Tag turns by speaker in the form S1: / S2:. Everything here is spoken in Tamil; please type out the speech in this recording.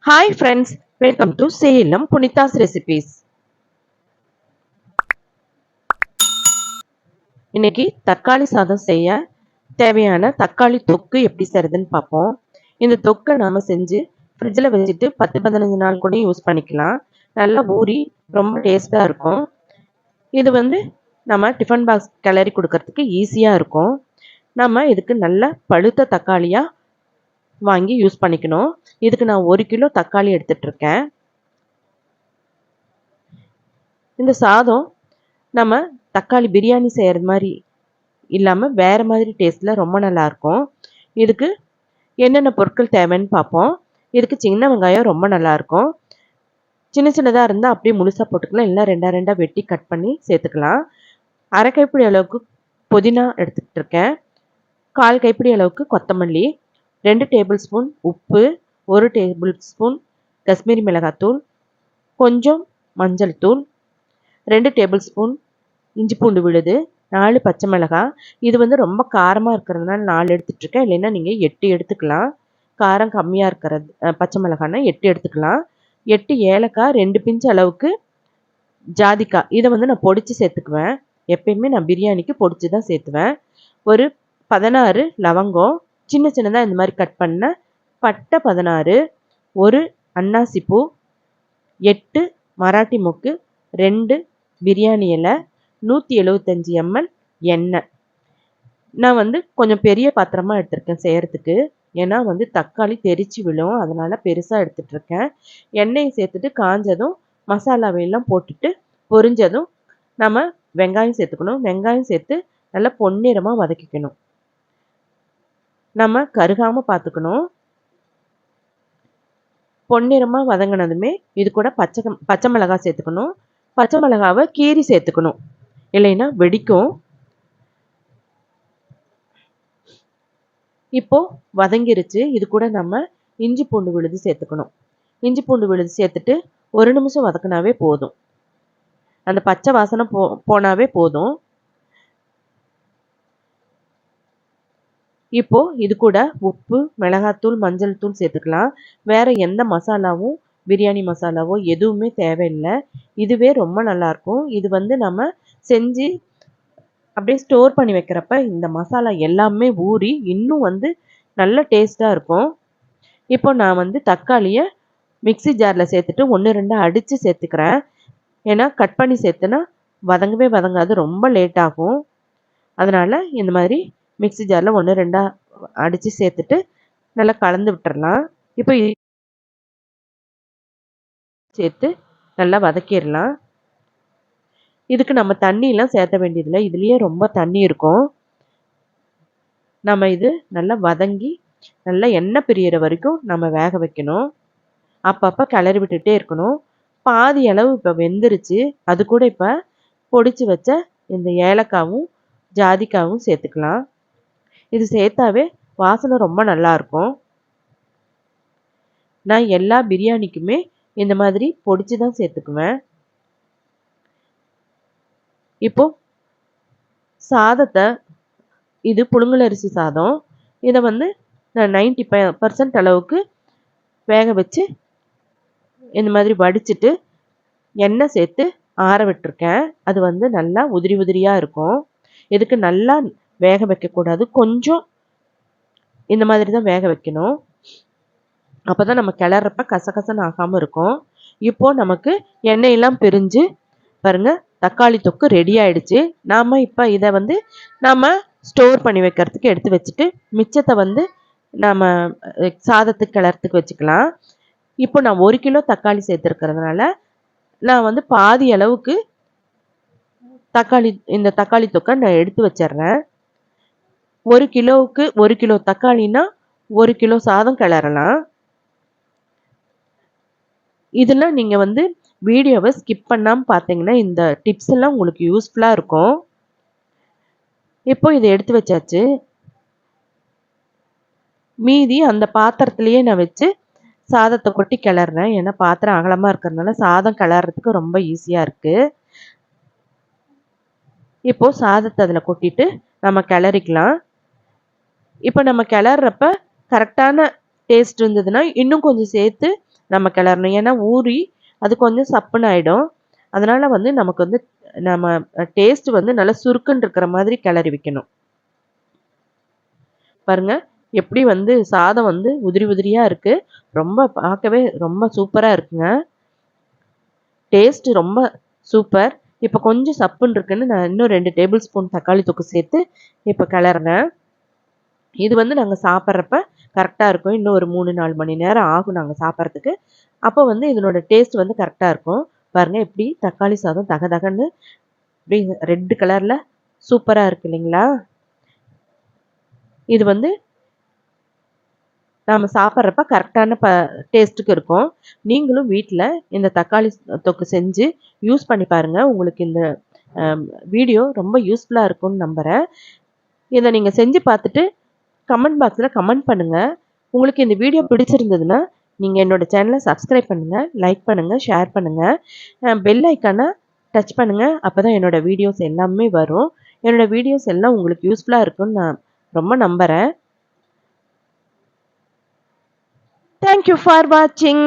S1: Hi friends, welcome to Salem Punita's Recipes. இன்னைக்கு தக்காளி சாதம் செய்ய தேவையான தக்காளி தொக்கு எப்படி செய்யறதுன்னு பார்ப்போம். இந்த தொக்கை நாம செஞ்சு ஃப்ரிட்ஜில் வச்சுட்டு 10-15 நாள் கூட யூஸ் பண்ணிக்கலாம். நல்லா ஊறி ரொம்ப டேஸ்டா இருக்கும். இது நம்ம டிஃபன் பாக்ஸ் கிளறி கொடுக்கறதுக்கு ஈஸியா இருக்கும். நம்ம இதுக்கு நல்ல பழுத்த தக்காளியா வாங்கி யூஸ் பண்ணிக்கணும். இதுக்கு நான் 1 கிலோ தக்காளி எடுத்துட்டு இருக்கேன். இந்த சாதம் நம்ம தக்காளி பிரியாணி செய்கிறது மாதிரி இல்லாமல் வேறு மாதிரி டேஸ்ட்டில் ரொம்ப நல்லாயிருக்கும். இதுக்கு என்னென்ன பொருட்கள் தேவைன்னு பார்ப்போம். இதுக்கு சின்ன வெங்காயம் ரொம்ப நல்லாயிருக்கும். சின்ன சின்னதாக இருந்தால் அப்படியே முழுசாக போட்டுக்கலாம், இல்லை ரெண்டாக வெட்டி கட் பண்ணி சேர்த்துக்கலாம். அரை கைப்பிடி அளவுக்கு புதினா எடுத்துக்கிட்டு இருக்கேன். 1/4 கைப்பிடி அளவுக்கு கொத்தமல்லி, 2 டேபிள் ஸ்பூன் உப்பு, 1 டேபிள் ஸ்பூன் காஷ்மீரி மிளகாத்தூள், கொஞ்சம் மஞ்சள் தூள், 2 டேபிள் ஸ்பூன் இஞ்சி பூண்டு விழுது, 4 பச்சை மிளகாய். இது ரொம்ப காரமாக இருக்கிறதுனால 4 எடுத்துகிட்ருக்கேன். இல்லைன்னா நீங்கள் 8 எடுத்துக்கலாம். காரம் கம்மியாக இருக்கிறது பச்சை மிளகாய்னா 8 எடுத்துக்கலாம். 8 ஏலக்காய், 2 பிஞ்சு அளவுக்கு ஜாதிக்காய். இதை நான் பொடிச்சு சேர்த்துக்குவேன். எப்பயுமே நான் பிரியாணிக்கு பொடிச்சு தான் சேர்த்துவேன். ஒரு 16 லவங்கம், சின்ன சின்னதாக இந்த மாதிரி கட் பண்ண பட்டை 16, 1 அன்னாசிப்பூ, 8 மராட்டி மொக்கு, 2 பிரியாணி இலை, 175 ml எண்ணெய். நான் கொஞ்சம் பெரிய பாத்திரமாக எடுத்திருக்கேன் செய்கிறதுக்கு. ஏன்னா தக்காளி தெரிச்சு விழும், அதனால் பெருசாக எடுத்துகிட்ருக்கேன். எண்ணெயை சேர்த்துட்டு காஞ்சதும் மசாலாவையெல்லாம் போட்டுட்டு பொரிஞ்சதும் நம்ம வெங்காயம் சேர்த்துக்கணும். வெங்காயம் சேர்த்து நல்லா பொன்னிறமாக வதக்கிக்கணும். நம்ம கருகாமல் பார்த்துக்கணும். பொன்னிறமாக வதங்கினதுமே இது கூட பச்சை மிளகாய் சேர்த்துக்கணும். பச்சை மிளகாவை கீரி சேர்த்துக்கணும், இல்லைன்னா வெடிக்கும். இப்போ வதங்கிருச்சு. இது கூட நம்ம இஞ்சி பூண்டு விழுது சேர்த்துக்கணும். இஞ்சி பூண்டு விழுது சேர்த்துட்டு 1 நிமிஷம் வதக்கினாவே போதும். அந்த பச்சை வாசனை போனாவே போதும். இப்போ இது கூட உப்பு, மிளகாத்தூள், மஞ்சள் தூள் சேர்த்துக்கலாம். வேற எந்த மசாலாவும் பிரியாணி மசாலாவோ எதுவுமே தேவையில்லை. இதுவே ரொம்ப நல்லாயிருக்கும். இது நம்ம செஞ்சு அப்படியே ஸ்டோர் பண்ணி வைக்கிறப்ப இந்த மசாலா எல்லாமே ஊறி இன்னும் நல்ல டேஸ்ட்டாக இருக்கும். இப்போ நான் தக்காளியை மிக்சி ஜாரில் சேர்த்துட்டு 1-2 அடித்து சேர்த்துக்கிறேன். ஏன்னா கட் பண்ணி சேர்த்துனா வதங்கவே வதங்காது, ரொம்ப லேட் ஆகும். அதனால் இந்த மாதிரி மிக்சி ஜாரில் 1-2 அடித்து சேர்த்துட்டு நல்லா கலந்து விட்டுறலாம். இப்போ சேர்த்து நல்லா வதக்கிடலாம். இதுக்கு நம்ம தண்ணியெலாம் சேர்த்த வேண்டியதில்லை, இதுலேயே ரொம்ப தண்ணி இருக்கும். நம்ம இது நல்லா வதங்கி நல்லா எண்ணெய் பிரியிற வரைக்கும் நம்ம வேக வைக்கணும். அப்பப்போ கிளறி விட்டுட்டே இருக்கணும். பாதி அளவு இப்போ வெந்துருச்சு. அது கூட இப்போ பொடிச்சு வச்ச இந்த ஏலக்காவும் ஜாதிக்காவும் சேர்த்துக்கலாம். இது சேர்த்தாவே வாசனை ரொம்ப நல்லாயிருக்கும். நான் எல்லா பிரியாணிக்குமே இந்த மாதிரி பொடிச்சு தான் சேர்த்துக்குவேன். இப்போ சாதத்தை, இது புழுங்கலரிசி சாதம். இதை நான் 90% அளவுக்கு வேக வச்சு இந்த மாதிரி வடிச்சிட்டு எண்ணெய் சேர்த்து ஆற விட்டுருக்கேன். அது நல்லா உதிரி உதிரியாக இருக்கும். இதுக்கு நல்லா வேக வைக்கக்கூடாது, கொஞ்சம் இந்த மாதிரி தான் வேக வைக்கணும். அப்போ தான் நம்ம கிளறப்ப கசகசன்னு ஆகாமல் இருக்கும். இப்போது நமக்கு எண்ணெயெல்லாம் பிரிஞ்சு பாருங்கள், தக்காளி தொக்கு ரெடி ஆகிடுச்சு. நாம் இப்போ இதை நாம் ஸ்டோர் பண்ணி வைக்கிறதுக்கு எடுத்து வச்சுட்டு மிச்சத்தை நாம் சாதத்துக்கு கிளறத்துக்கு வச்சுக்கலாம். இப்போ நான் 1 கிலோ தக்காளி சேர்த்துருக்கிறதுனால நான் பாதி அளவுக்கு இந்த தக்காளி தொக்கை நான் எடுத்து வச்சிட்றேன். 1 கிலோவுக்கு 1 கிலோ தக்காளினா 1 கிலோ சாதம் கிளறலாம். இதில் நீங்கள் வீடியோவை ஸ்கிப் பண்ணாமல் பார்த்தீங்கன்னா இந்த டிப்ஸ் எல்லாம் உங்களுக்கு யூஸ்ஃபுல்லாக இருக்கும். இப்போ இதை எடுத்து வச்சாச்சு. மீதி அந்த பாத்திரத்துலேயே நான் வச்சு சாதத்தை கொட்டி கிளறேன். ஏன்னா பாத்திரம் அகலமாக இருக்கிறதுனால சாதம் கிளறதுக்கு ரொம்ப ஈஸியாக இருக்குது. இப்போது சாதத்தை அதில் கொட்டிட்டு நம்ம கிளறிக்கலாம். இப்போ நம்ம கிளறப்ப கரெக்டான டேஸ்ட் இருந்ததுன்னா இன்னும் கொஞ்சம் சேர்த்து நம்ம கிளறணும். ஏன்னா ஊறி அது கொஞ்சம் சப்புன்னு ஆயிடும். அதனால வந்து நமக்கு வந்து நம்ம டேஸ்ட் வந்து நல்லா சுருக்குன்னு இருக்கிற மாதிரி கிளறி வைக்கணும். பாருங்க எப்படி வந்து சாதம் வந்து உதிரி உதிரியா இருக்கு. ரொம்ப பார்க்கவே ரொம்ப சூப்பரா இருக்குங்க. டேஸ்ட் ரொம்ப சூப்பர். இப்ப கொஞ்சம் சப்புன்னு இருக்குன்னு நான் இன்னும் 2 டேபிள் ஸ்பூன் தக்காளி தொக்கு சேர்த்து இப்ப கிளறுனேன். இது வந்து நாங்க சாப்பிட்றப்ப கரெக்ட்டா இருக்கும். இன்னும் ஒரு 3, 4 மணி நேரம் ஆகும் நாங்க சாப்பிட்றதுக்கு. அப்போ வந்து இதனோட டேஸ்ட் வந்து கரெக்ட்டா இருக்கும். பாருங்க எப்படி தக்காளி சாதம் தகதகன்னு அப்படியே ரெட் கலர்ல சூப்பரா இருக்கு இல்லைங்களா? இது வந்து நாம சாப்பிட்றப்ப கரெக்டான டேஸ்ட்டுக்கு இருக்கும். நீங்களும் வீட்ல இந்த தக்காளி தொக்கு செஞ்சு யூஸ் பண்ணி பாருங்க. உங்களுக்கு இந்த அ வீடியோ ரொம்ப யூஸ்ஃபுல்லா இருக்கும்னு நம்புறேன். இத நீங்க செஞ்சு பார்த்துட்டு கமெண்ட் பாக்ஸ்ல கமெண்ட் பண்ணுங்க. உங்களுக்கு இந்த வீடியோ பிடிச்சிருந்ததுன்னா, நீங்க என்னோட சேனல சப்ஸ்கிரைப் பண்ணுங்க, லைக் பண்ணுங்க, ஷேர் பண்ணுங்க. பெல் ஐகான டச் பண்ணுங்க. அப்பதான் என்னோட வீடியோஸ் எல்லாமே வரும். என்னோட வீடியோஸ் எல்லாம் உங்களுக்கு யூஸ்ஃபுல்லா இருக்கும்னு நான் ரொம்ப நம்புறேன். Thank you for watching.